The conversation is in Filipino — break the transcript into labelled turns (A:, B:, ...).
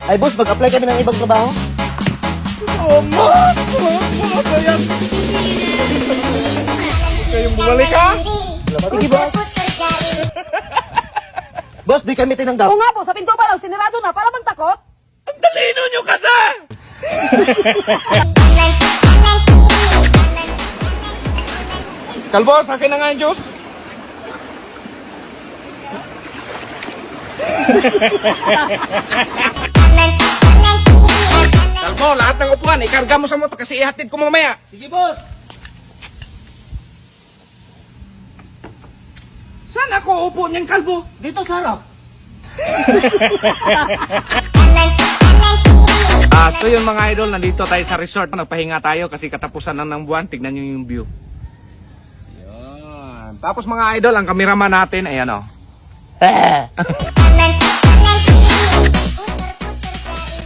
A: Ay boss, mag-apply kami ng ibang trabaho.
B: Oh, man! Mga yan! Kayong bumalik ka?
A: Sige boss. Boss, di kami tinanggap.
C: Oo nga po, sa pinto pa lang, sinirado na para magtakot.
B: Ang talino nyo kasi! Kalbo, sa akin na nga yung juice. Kalbo, lahat ng upuan, ikarga mo sa motor kasi ihatid ko mamaya.
A: Sige boss.
B: Saan ako upo niyan, Kalbo?
A: Dito sa harap.
B: So yun mga idol, nandito tayo sa resort. Nagpahinga tayo kasi katapusan na ng buwan. Tignan nyo yung view. Yan. Tapos mga idol, ang kameraman natin, ayan o.